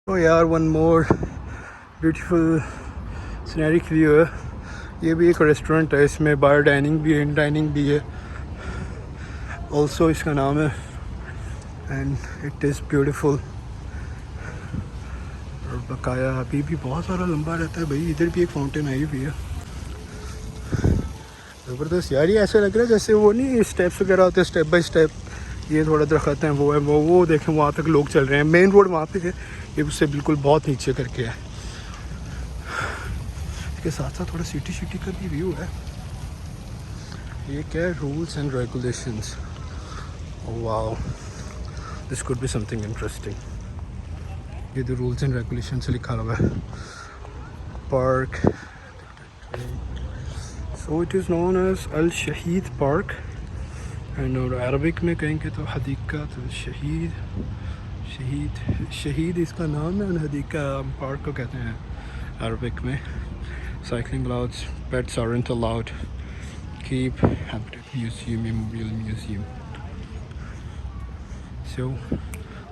तो यार one more beautiful scenic view है। ये भी एक रेस्टोरेंट है, इसमें बार डाइनिंग भी है, इन डाइनिंग भी है ऑल्सो, इसका नाम है एंड इट इज़ ब्यूटीफुल। और बकाया अभी भी बहुत सारा लंबा रहता है भाई। इधर भी एक फाउंटेन आई हुई है, ज़बरदस्त यार। ये ऐसे लग रहा है जैसे वो नहीं स्टेप्स वगैरह होते हैं स्टेप बाय स्टेप, ये थोड़ा दरख्त हैं वो है वो देखें वहाँ तक लोग चल रहे हैं। मेन रोड वहाँ पे है, ये उससे बिल्कुल बहुत नीचे करके है। इसके साथ साथ थोड़ा सिटी का भी व्यू है। ये क्या है, rules and regulations. Wow, this could be something interesting. ये तो रूल्स एंड रेगुलेशन से लिखा हुआ है park. So it is known as Al Shaheed park and और अरबिक में कहेंगे तो हदीक़त शहीद। शहीद इसका नाम है, हदीक़ा पार्क को कहते हैं अरबिक में। Cycling allowed, pets aren't allowed, keep habitat museum, memorial museum. So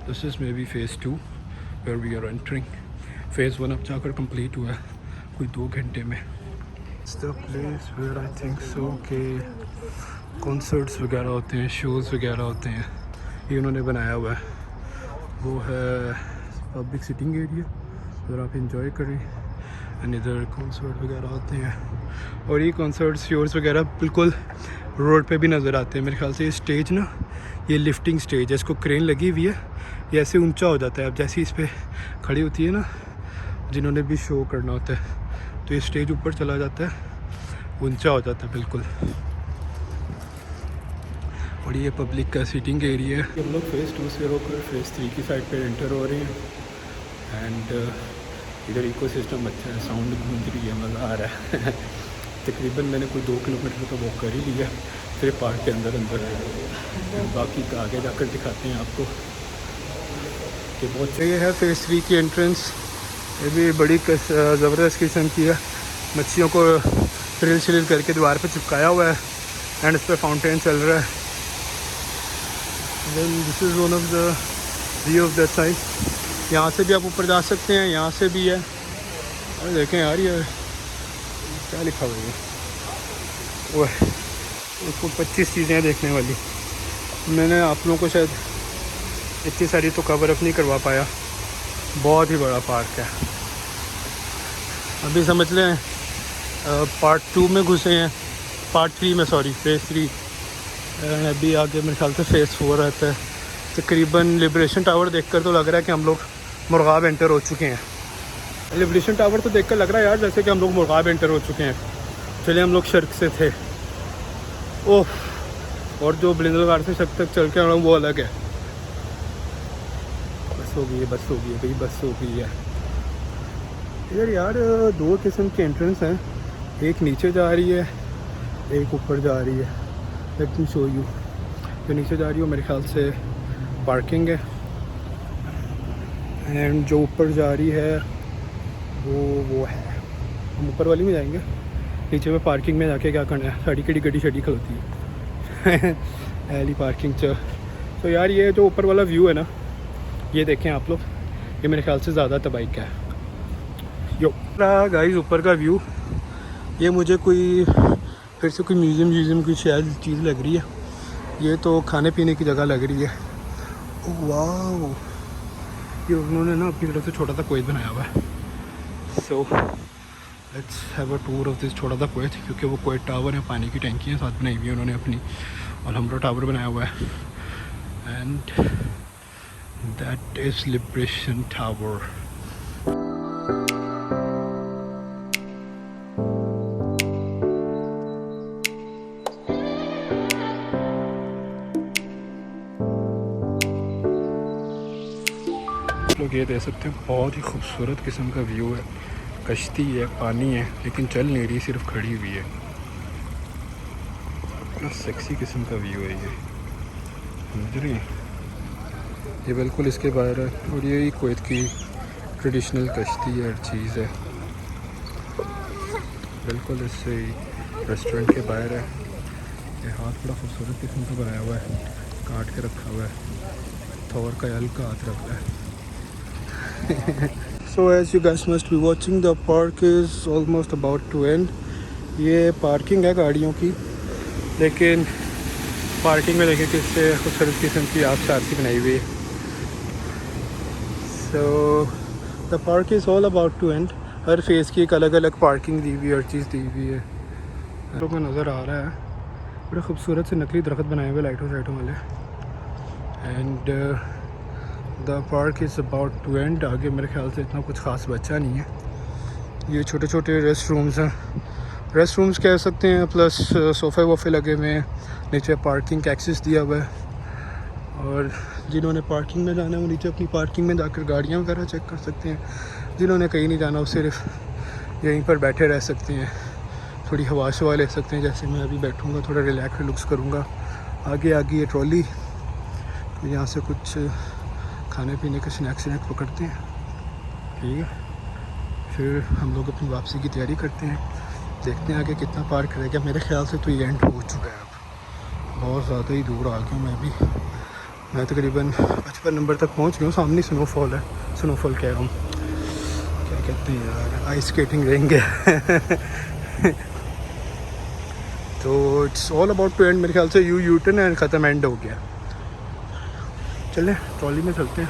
this is may be phase 2 where we are entering. Phase 1 अब जाकर कंप्लीट हुआ है कोई 2 घंटे में। It's the place where I think so कि कॉन्सर्ट्स वगैरह होते हैं, शोज़ वगैरह होते हैं, ये उन्होंने बनाया हुआ है। वो है पब्लिक सिटिंग एरिया, उधर आप इंजॉय करें एंड इधर कॉन्सर्ट वगैरह होते हैं। और ये कॉन्सर्ट्स शोज़ वगैरह बिल्कुल रोड पे भी नज़र आते हैं। मेरे ख्याल से ये स्टेज ना, ये लिफ्टिंग स्टेज है, इसको क्रेन लगी हुई है, ये ऐसे ऊंचा हो जाता है। अब जैसे इस पर खड़ी होती है ना जिन्होंने भी शो करना होता है, तो ये स्टेज ऊपर चला जाता है, ऊंचा हो जाता है बिल्कुल। और ये पब्लिक का सीटिंग एरिया है। हम लोग फेज़ 2 से होकर फेज़ 3 की साइड पे एंटर हो रहे हैं एंड इधर इकोसिस्टम अच्छा है, साउंड गूंज रही है, मज़ा आ रहा है। तकरीबन मैंने कोई 2 किलोमीटर का वॉक कर ही लिया सिर्फ पार्क के अंदर। बाकी का आगे जाकर दिखाते हैं आपको कि बहुत ये है फेज़ 3 की एंट्रेंस। ये भी बड़ी ज़बरदस्त किस्म की है। मच्छियों को थ्रिल श्रिल करके दीवार पे चिपकाया हुआ है एंड इस पर फाउंटेन चल रहा है। Then this is one of the view of that side. यहाँ से भी आप ऊपर जा सकते हैं, यहाँ से भी है। अरे देखें यार ये क्या लिखा हुआ है, वो है उसको 25 चीज़ें देखने वाली। मैंने आप लोगों को शायद इतनी सारी तो कवर अप नहीं करवा पाया, बहुत ही बड़ा पार्क है। अभी समझ लें पार्ट 2 में घुसे हैं, पार्ट 3 में सॉरी फेज़ 3। अभी आगे मेरे ख्याल से फेज़ 4 रहता है तकरीबन। लिबरेशन टावर देखकर तो लग रहा है कि हम लोग मुर्गाब एंटर हो चुके हैं। लिबरेशन टावर तो देखकर लग रहा है यार जैसे कि हम लोग मुर्गाब एंटर हो चुके हैं। चले हम लोग शर्क से थे, ओह, और जो ब्लिंदलगार से शर्क तक चल के हम लोग वो अलग है। बस हो गई है, बस हो गई है भाई, बस हो गई है। इधर यार 2 किस्म के एंट्रेंस हैं, एक नीचे जा रही है, एक ऊपर जा रही है। Let me show you. जो नीचे जा रही हो मेरे ख्याल से पार्किंग है एंड जो ऊपर जा रही है वो है, हम ऊपर वाली में जाएंगे। नीचे में पार्किंग में जाके क्या करना है, साड़ी केड़ी गड्डी शड्डी खलोती है एली पार्किंग च। तो यार ये जो ऊपर वाला व्यू है ना, ये देखें आप लोग, ये मेरे ख्याल से ज़्यादा तबाही का है। यो गाइस ऊपर का व्यू, ये मुझे कोई फिर से कोई म्यूज़ियम की शायद चीज़ लग रही है। ये तो खाने पीने की जगह लग रही है। वाह, ये उन्होंने ना अपनी तरफ से छोटा सा कोएत बनाया हुआ है। So let's have a tour of this छोटा सा कोएत, क्योंकि वो कोएत टावर है, पानी की टैंकियाँ साथ बनाई हुई है उन्होंने अपनी, और हमरा टावर बनाया हुआ है and that is liberation tower. लोग ये दे सकते हैं, बहुत ही खूबसूरत किस्म का व्यू है। कश्ती है, पानी है, लेकिन चल नहीं रही, सिर्फ खड़ी हुई है। इतना सेक्सी किस्म का व्यू है ये, समझ रही है। ये बिल्कुल इसके बाहर है और ये कुवैत की ट्रेडिशनल कश्ती है, हर चीज़ है बिल्कुल इससे रेस्टोरेंट के बाहर है। ये हाथ बड़ा खूबसूरत किस्म का बनाया हुआ है, काट के रखा हुआ है, थोर का हल्का हाथ रखा है। So as you guys must be watching, the park is almost about to end. ये पार्किंग है गाड़ियों की, लेकिन पार्किंग में देखिए किससे खूबसूरत किस्म की आबशार सी बनाई हुई है. So the park is all about to end. Her phase की एक अलग अलग पार्किंग दी हुई है, हर चीज़ दी हुई है. लोगों को नज़र आ रहा है बड़े खूबसूरत से नकली दरख्त बनाए हुए लाइटों साइटों वाले. And the park is about to end. आगे मेरे ख्याल से इतना कुछ ख़ास बचा नहीं है. ये छोटे छोटे रेस्ट रूम्स हैं, रेस्ट रूम्स कह सकते हैं, प्लस सोफ़े वोफ़े लगे हुए हैं. नीचे पार्किंग का एक्सेस दिया हुआ है, और जिन्होंने पार्किंग में जाना है वो नीचे अपनी पार्किंग में जाकर गाड़ियाँ वगैरह चेक कर सकते हैं. जिन्होंने कहीं नहीं जाना वो सिर्फ यहीं पर बैठे रह सकते हैं, थोड़ी हवा शवा ले सकते हैं. जैसे मैं अभी बैठूँगा, थोड़ा रिलैक्स करूँगा. आगे आगे ये ट्रॉली, तो यहाँ से कुछ खाने पीने के स्नैक्स पकड़ते हैं. ठीक है, फिर हम लोग अपनी वापसी की तैयारी करते हैं. देखते हैं आगे कितना पार्क रहेगा. मेरे ख्याल से तो ये एंड हो चुका है, अब बहुत ज़्यादा ही दूर आ गया मैं. मैं तकरीबन 55 नंबर तक पहुँच गया हूँ. सामने स्नोफॉल है, स्नोफॉल कह रहा हूँ, क्या कहते हैं यार, आइस स्केटिंग रहेंगे. तो it's all about to end. मेरे ख्याल से यू टर्न एंड ख़त्म, एंड हो गया. चलें ट्रॉली में चलते हैं.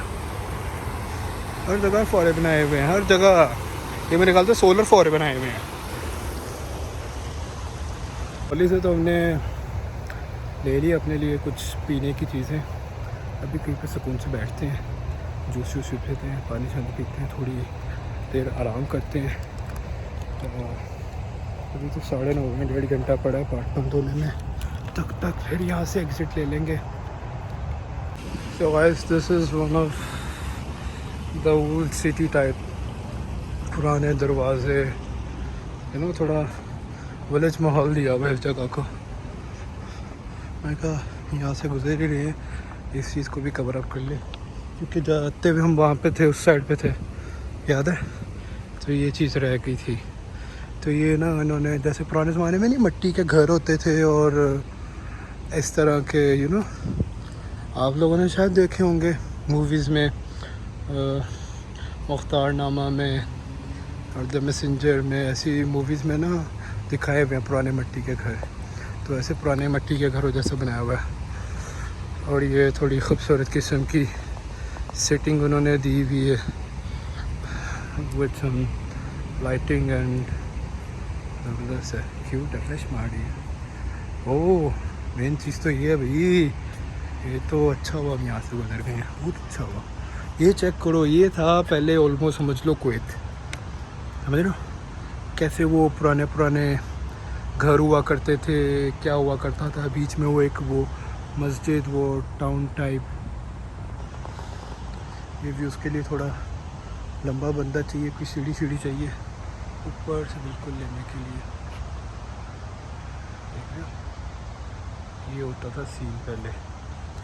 हर जगह फौरे बनाए हुए हैं, हर जगह. ये मेरे ख्याल से सोलर फौरे बनाए हुए हैं. ट्रॉली से तो हमने ले लिया अपने लिए कुछ पीने की चीज़ें. अभी कहीं पे सुकून से बैठते हैं, जूस वूस पीते हैं, पानी शानी पीते हैं, थोड़ी देर आराम करते हैं. तो अभी तो 9:30 में 1.5 घंटा पड़ा है पार्ट पंप धोने में. तक फिर यहाँ से एग्ज़िट ले लेंगे. So guys, this is one of the old city type, पुराने दरवाजे, थोड़ा विलेज माहौल दिया हुआ है इस जगह को. मैं कहा यहाँ से गुजर ही रहे हैं, इस चीज़ को भी कवर अप कर ले, क्योंकि जाते हुए हम वहाँ पे थे, उस साइड पे थे, याद है. तो ये चीज़ रह गई थी. तो ये ना इन्होंने, जैसे पुराने ज़माने में नहीं मट्टी के घर होते थे और इस तरह के, आप लोगों ने शायद देखे होंगे मूवीज़ में, मुख्तारनामा में और द मैसेंजर में, ऐसी मूवीज़ में ना दिखाए हुए हैं पुराने मिट्टी के घर. तो ऐसे पुराने मिट्टी के घरों जैसा बनाया हुआ है. और ये थोड़ी खूबसूरत किस्म की सेटिंग उन्होंने दी हुई है विद सम लाइटिंग एंड ज़बरदस्त है, क्यूट है, फ्रेश मारी है. ओह, मेन चीज़ तो ये है भाई, ये तो अच्छा हुआ हम यहाँ से गुजर गए हैं, बहुत अच्छा हुआ. ये चेक करो, ये था पहले ऑलमोस्ट समझ लो कुवैत. समझ रहे हो कैसे वो पुराने घर हुआ करते थे, क्या हुआ करता था. बीच में वो एक वो मस्जिद, वो टाउन टाइप. ये भी उसके लिए थोड़ा लंबा बंदा चाहिए, कोई सीढ़ी चाहिए ऊपर से बिल्कुल लेने के लिए. देख रहे हो, ये होता था सीन पहले.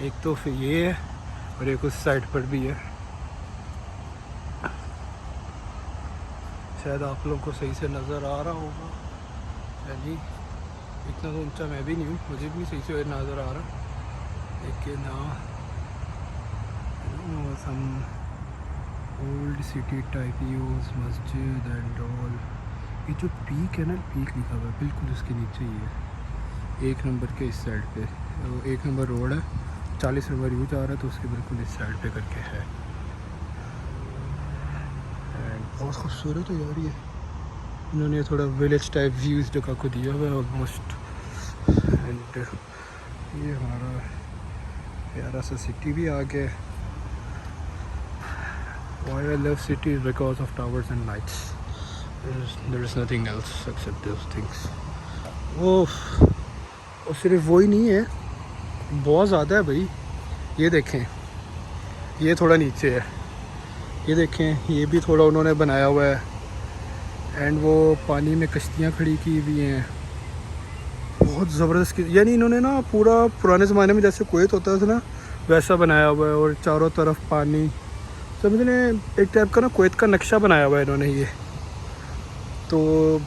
एक तो फिर ये है और एक उस साइड पर भी है. शायद आप लोगों को सही से नज़र आ रहा होगा या नहीं. इतना तो ऊंचा मैं भी नहीं हूँ, मुझे भी सही से नज़र आ रहा. लेकिन some old city type views, मस्जिद एंड ऑल. ये जो पीक है ना, पीक लिखा हुआ है बिल्कुल उसके नीचे ही है, 1 नंबर के इस साइड पे. 1 नंबर रोड है, 40 नंबर यूँ जा रहा है, तो उसके बिल्कुल इस साइड पे करके है. बहुत खूबसूरत है यार. ये इन्होंने थोड़ा विलेज टाइप व्यू इस जगह को दिया हुआ है ऑलमोस्ट. एंड ये हमारा प्यारा सा सिटी भी आ गया. Why I love cities because of towers and lights. There is nothing else except those things. और सिर्फ वो ही नहीं है, बहुत ज़्यादा है भाई. ये देखें, ये थोड़ा नीचे है, ये देखें, ये भी थोड़ा उन्होंने बनाया हुआ है. एंड वो पानी में कश्तियाँ खड़ी की हुई हैं, बहुत ज़बरदस्त. यानी इन्होंने ना पूरा पुराने ज़माने में जैसे कुवैत होता था ना, वैसा बनाया हुआ है. और चारों तरफ पानी, समझ लें एक टाइप का ना कुवैत का नक्शा बनाया हुआ है इन्होंने. ये तो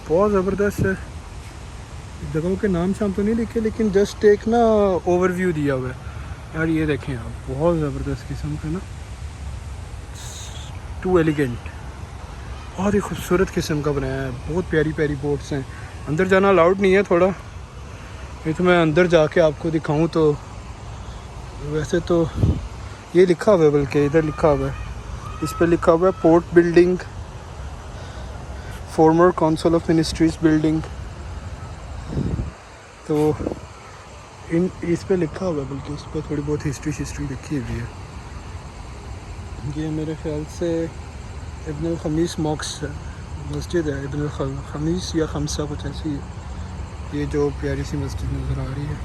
बहुत ज़बरदस्त है. जगहों के नाम शाम तो नहीं लिखे, लेकिन जस्ट एक ना ओवरव्यू दिया हुआ है यार. ये देखें आप, बहुत ज़बरदस्त किस्म का ना टू एलिगेंट, बहुत ही खूबसूरत किस्म का बनाया है। बहुत प्यारी प्यारी बोट्स हैं। अंदर जाना अलाउड नहीं है थोड़ा, नहीं तो मैं अंदर जाके आपको दिखाऊं तो वैसे तो ये लिखा हुआ है, बल्कि इधर लिखा हुआ है, इस पर लिखा हुआ है port building, farmer council of ministries building. तो इस पे लिखा हुआ है, बल्कि इस पर थोड़ी बहुत हिस्ट्री लिखी हुई है। ये मेरे ख्याल से इब्न खमीस मॉक्स मस्जिद है, इब्न खमीस या खमसा कुछ ऐसी है। ये जो प्यारी सी मस्जिद नज़र आ रही है,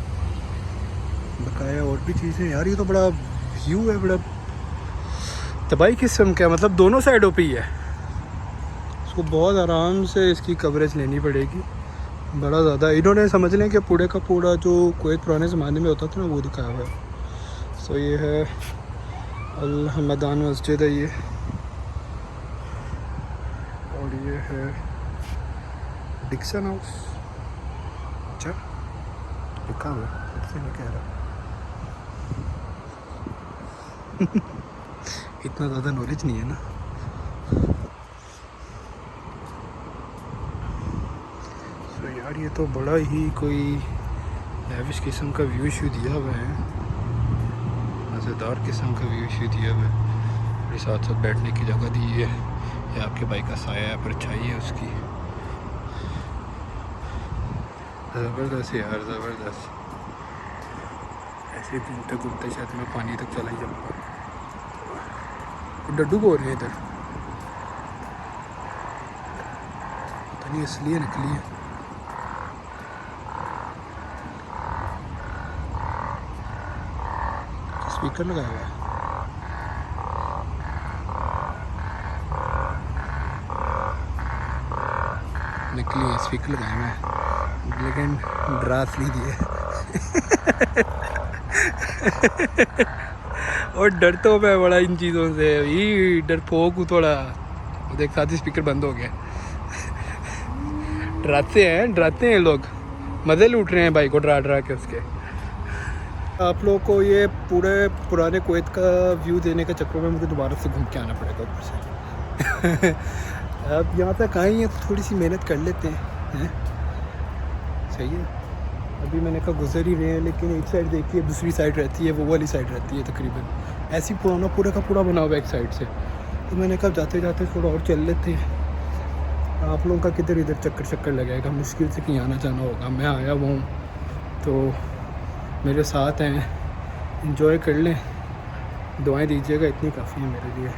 बकाया और भी चीज़ें यार। ये तो बड़ा व्यू है, बड़ा तबाही किस्म का, मतलब दोनों साइडों पे ही है। इसको बहुत आराम से इसकी कवरेज लेनी पड़ेगी, बड़ा ज़्यादा। इन्होंने समझ लें कि पूरे का पूरा जो कुवैत पुराने ज़माने में होता था ना, वो दिखाया हुआ है। सो ये है अल हमदान मस्जिद है ये, और ये है डिक्सन हाउस। अच्छा लिखा हुआ है, मैं कह रहा इतना ज़्यादा नॉलेज नहीं है ना। तो यार ये तो बड़ा ही कोई लैविश किस्म का व्यू शू दिया हुआ है, मज़ेदार किस्म का व्यू शू दिया हुआ है। और साथ साथ बैठने की जगह दी है, ये आपके बाइक का साया है, परछाई है उसकी। ज़बरदस्त यार, ज़बरदस्त। ऐसे घूमते घूमते शायद मैं पानी तक चला ही जाऊँगा। डड्डू बोल रहे हैं इधर, पता नहीं इसलिए निकली है। स्पीकर लगाया हुआ है, निकली है, स्पीकर लगाया हुआ है, लेकिन ड्रास नहीं दिए। और डर तो मैं बड़ा इन चीज़ों से, ही डरपोक हूँ थोड़ा। देख साथ ही स्पीकर बंद हो गया। डराते हैं लोग, मज़े लूट रहे हैं भाई को डरा डरा के उसके। आप लोगों को ये पूरे पुराने कुवैत का व्यू देने के चक्कर में मुझे दोबारा से घूम के आना पड़ेगा ऊपर से। अब यहाँ तक आए हैं तो थोड़ी सी मेहनत कर लेते हैं, सही है। अभी मैंने कहा गुजर ही रहे हैं, लेकिन एक साइड देखिए, दूसरी साइड रहती है, वो वाली साइड रहती है तकरीबन। ऐसी पुराना पूरा का पूरा बना हुआ है एक साइड से। तो मैंने कहा जाते जाते थोड़ा और चल लेते हैं। आप लोगों का किधर इधर चक्कर लगेगा, मुश्किल से कहीं आना जाना होगा। मैं आया हुआ हूँ तो मेरे साथ हैं, इंजॉय कर लें, दुआएं दीजिएगा, इतनी काफ़ी है मेरे लिए।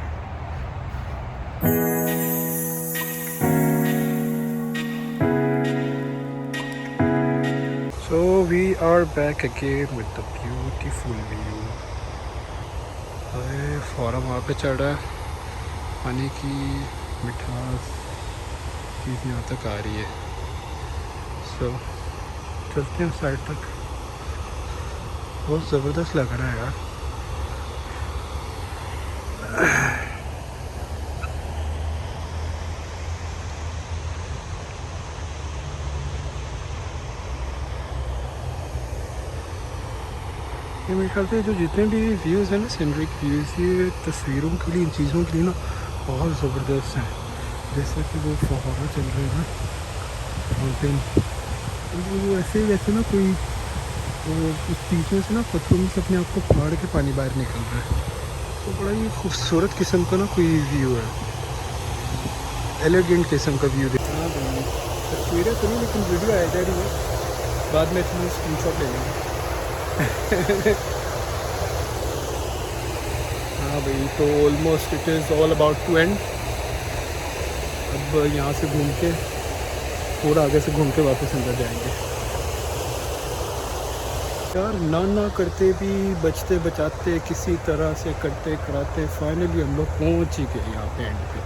So we are back again with the beautiful view. अरे फौरन वहाँ पे चढ़ रहा है, पानी की मिठास चीज़ यहाँ तक आ रही है। सो चलते हैं साइड तक। बहुत ज़बरदस्त लग रहा है यार। ये मेरे ख्याल से जो जितने भी व्यूज़ हैं ना, सीनरिक व्यूज़, ये तस्वीरों के लिए, इन चीज़ों के लिए ना बहुत ज़बरदस्त हैं। जैसे कि वो फव्वारा चल रहे हैं ना माउंटेन, वो वैसे ना कोई वो उस बीच में से ना पत्थरों में से अपने आप को फाड़ के पानी बाहर निकल रहा है। तो बड़ा ही खूबसूरत किस्म का ना कोई व्यू है, एलिगेंट किस्म का व्यू। देखना तस्वीरें तो नहीं, लेकिन वीडियो आ जाएगी, बाद में इसमें स्क्रीनशॉट ले लेंगे। हाँ भाई, तो almost it is all about to end. अब यहाँ से घूम के पूरा आगे से घूम के वापस अंदर जाएंगे। यार ना करते भी, बचते बचाते, किसी तरह से करते कराते फाइनली हम लोग पहुँच ही गए यहाँ पे एंड पे।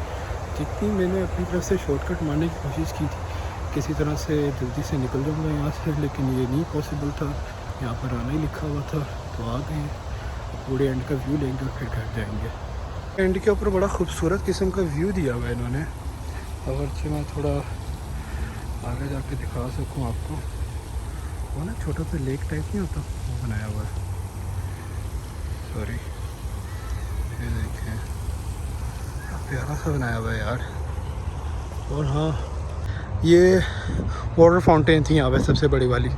जितनी मैंने अपनी तरफ से शॉर्टकट मारने की कोशिश की थी, किसी तरह से जल्दी से निकल जाऊँगा यहाँ से, लेकिन ये नहीं पॉसिबल था। यहाँ पर आना ही लिखा हुआ था, तो आ गए। पूरे एंड का व्यू लेंगे और फिर घर जाएंगे। एंड के ऊपर बड़ा खूबसूरत किस्म का व्यू दिया हुआ है इन्होंने। अगर मैं थोड़ा आगे जाके दिखा सकूँ आपको, वो ना छोटा सा लेक टाइप नहीं होता, वो बनाया हुआ है। सॉरी, ये देखें, प्यारा सा बनाया हुआ है यार। और हाँ, ये वाटर फाउंटेन थी यहाँ पे सबसे बड़ी वाली,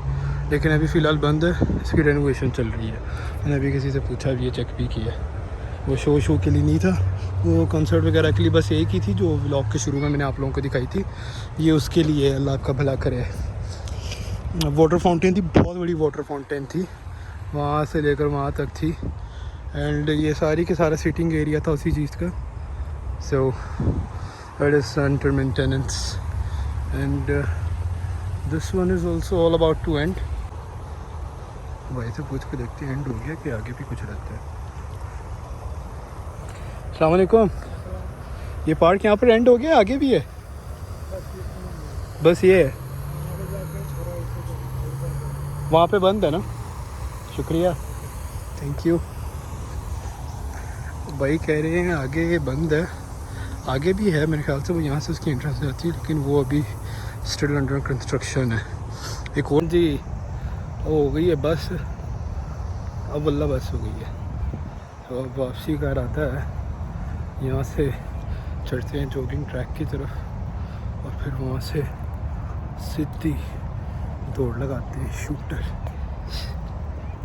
लेकिन अभी फ़िलहाल बंद है, इसकी रेनोवेशन चल रही है। मैंने अभी किसी से पूछा भी, ये चेक भी किया। वो शो के लिए नहीं था, वो कंसर्ट वगैरह के लिए बस एक ही थी जो व्लॉग के शुरू में मैंने आप लोगों को दिखाई थी, ये उसके लिए। अल्लाह आपका भला करे। वाटर फाउंटेन थी, बहुत बड़ी वाटर फाउंटेन थी, वहाँ से लेकर वहाँ तक थी। एंड ये सारी के सारा सिटिंग एरिया था उसी चीज़ का। So it is under maintenance and this one is also all about to end. भाई से पूछ के देखते हैं एंड हो गया कि आगे भी कुछ रहता है। अस्सलाम वालेकुम। ये पार्क यहाँ पर एंड हो गया, आगे भी है? बस ये है, वहाँ पे बंद है ना? शुक्रिया, थैंक यू। भाई कह रहे हैं आगे बंद है, आगे भी है मेरे ख्याल से, वो यहाँ से उसकी एंट्रेंस जाती है, लेकिन वो अभी स्टिल अंडर कंस्ट्रक्शन है। एक और जी हो गई है बस, अब वल्ला बस हो गई है। तो अब वापसी का आता है, यहाँ से चढ़ते हैं जॉगिंग ट्रैक की तरफ और फिर वहाँ से सीधी दौड़ लगाते हैं शूटर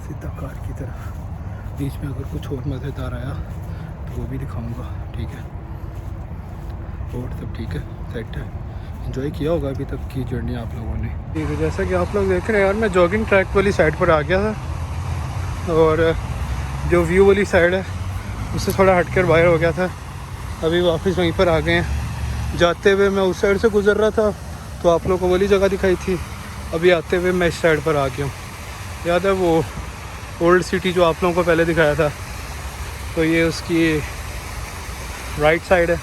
सीधा कार की तरफ। बीच में अगर कुछ और मज़ेदार आया तो वो भी दिखाऊंगा, ठीक है? और सब ठीक है, सेट है। एंजॉय किया होगा अभी तक की जर्नी आप लोगों ने। ठीक है, जैसा कि आप लोग देख रहे हैं यार, मैं जॉगिंग ट्रैक वाली साइड पर आ गया था और जो व्यू वाली साइड है उससे थोड़ा हटकर बाहर हो गया था। अभी वापस वहीं पर आ गए हैं। जाते हुए मैं उस साइड से गुज़र रहा था तो आप लोगों को वाली जगह दिखाई थी, अभी आते हुए मैं इस साइड पर आ गया हूँ। याद है वो ओल्ड सिटी जो आप लोगों को पहले दिखाया था, तो ये उसकी राइट साइड है,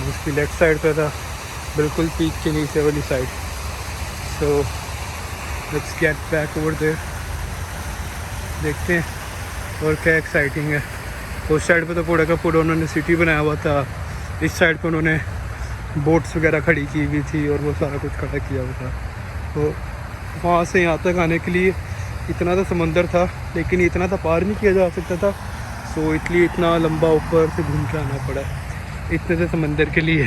उसकी लेफ़्ट साइड पे था, बिल्कुल पीक के नीचे वाली side. So let's get back over there, देखते हैं और क्या एक्साइटिंग है। उस साइड पे तो पूरा का पूरा उन्होंने सिटी बनाया हुआ था, इस साइड पे उन्होंने बोट्स वगैरह खड़ी की हुई थी और वो सारा कुछ खड़ा किया हुआ था। तो वहाँ से यहाँ तक आने के लिए इतना तो समंदर था, लेकिन इतना तो पार नहीं किया जा सकता था, सो इसलिए इतना लंबा ऊपर से घूम के आना पड़ा इतने से समंदर के लिए।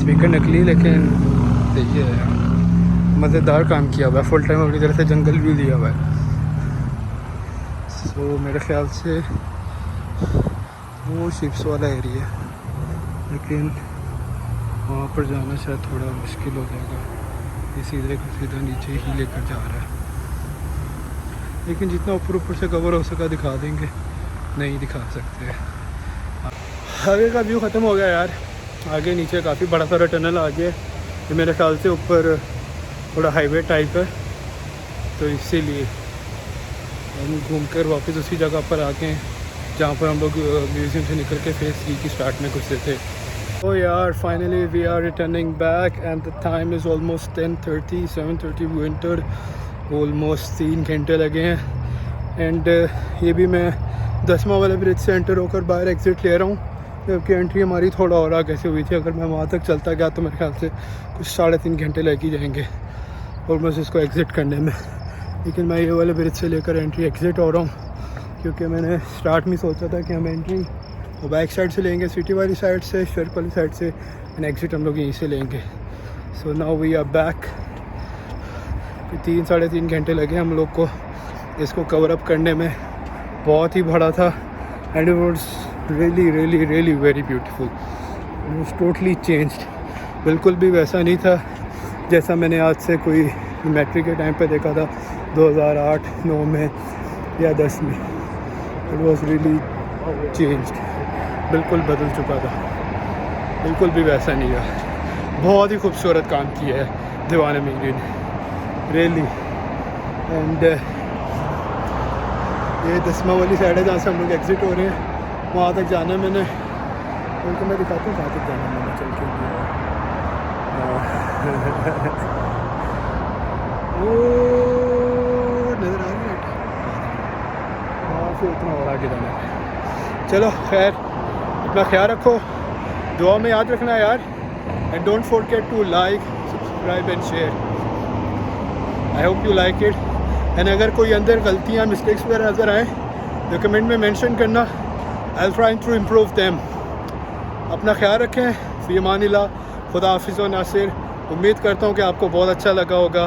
स्पीकर नकली, लेकिन देखिए मज़ेदार काम किया हुआ है, फुल टाइम अपनी तरह से जंगल व्यू दिया हुआ है। सो मेरे ख्याल से वो शिप्स वाला एरिया है, लेकिन वहाँ पर जाना शायद थोड़ा मुश्किल हो जाएगा, ये सीधे को सीधा नीचे ही लेकर जा रहा है। लेकिन जितना ऊपर से कवर हो सका दिखा देंगे, नहीं दिखा सकते। आगे का व्यू ख़त्म हो गया यार, आगे नीचे काफ़ी बड़ा सारा टनल आ गया। ये मेरे ख्याल से ऊपर थोड़ा हाईवे टाइप है, तो इसीलिए हम घूम कर वापस उसी जगह पर आ गए जहाँ पर हम लोग म्यूज़ियम से निकल के फेज़ 3 की स्टार्ट में घुसे थे। तो यार finally we are returning back and the time is almost 10:30, 7:30 we entered. Almost 3 घंटे लगे हैं। एंड ये भी मैं 10वां वाले ब्रिज से एंटर होकर बाहर एग्ज़िट ले रहा हूँ, जबकि एंट्री हमारी थोड़ा और आगे से हुई थी। अगर मैं वहाँ तक चलता गया तो मेरे ख्याल से कुछ 3.5 घंटे लग ही जाएंगे ऑलमोस्ट इसको एग्ज़िट करने में। लेकिन मैं ये वाले ब्रिज से लेकर एंट्री एग्ज़िट हो रहा हूँ, क्योंकि मैंने स्टार्ट में सोचा था कि हम एंट्री वो बैक साइड से लेंगे, सिटी वाली साइड से, शर्क वाली साइड से, एंड एग्ज़िट हम लोग यहीं से लेंगे। So now we are back. 3-3.5 घंटे लगे हम लोग को इसको कवर अप करने में, बहुत ही बड़ा था। And it was really really really very beautiful, it was totally changed. बिल्कुल भी वैसा नहीं था जैसा मैंने आज से कोई मैट्रिक के टाइम पे देखा था 2008-9 में या 10 में। इट वाज रियली चेंज्ड, बिल्कुल बदल चुका था, बिल्कुल भी वैसा नहीं था। बहुत ही खूबसूरत काम किया है दीवान अमीरी ने, रियली। एंड ये 10वां वाली साइड है जहाँ से हम लोग एग्ज़िट हो रहे हैं, वहाँ तक जाना है मैंने। उनको मैं दिखाता हूँ कहाँ तक जाना है मैंने चल के। वो नज़र आ रही है, वहाँ से इतना और आगे जाना है। चलो खैर, अपना ख्याल रखो, दुआ में याद रखना यार। And don't forget to like, subscribe and share. I hope you like it. And अगर कोई अंदर गलतियाँ मिस्टेक्स वगैरह नज़र आए तो कमेंट में मेंशन करना, I will try to improve them. अपना ख्याल रखें, फ़ी अमानिल्लाह, खुदा हाफिज़ व नासिर। उम्मीद करता हूँ कि आपको बहुत अच्छा लगा होगा।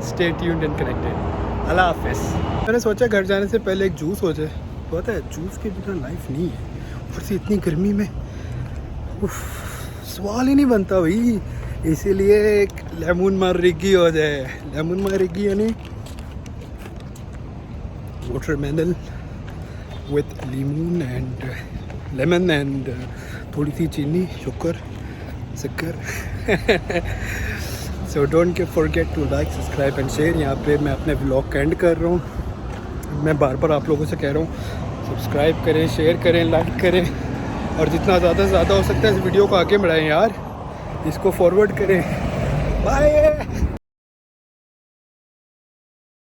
Stay tuned and connected. अल्लाह हाफिज़। मैंने सोचा घर जाने से पहले एक जूस हो जाए। पता है जूस के बिना लाइफ नहीं है, ऊपर से इतनी गर्मी में सवाल ही नहीं बनता भाई। इसीलिए एक लेमन मारिगी हो जाए। लेमन मारिगी यानी वाटरमेलन विद लेमन एंड थोड़ी सी चीनी, शुगर, शक्कर। So don't forget to like, subscribe and share. यहाँ पे मैं अपने व्लॉग का एंड कर रहा हूँ। मैं बार बार आप लोगों से कह रहा हूँ, सब्सक्राइब करें, शेयर करें, लाइक करें, और जितना ज़्यादा से ज़्यादा हो सकता है इस वीडियो को आगे बढ़ाएं यार, इसको फॉरवर्ड करें। बाय।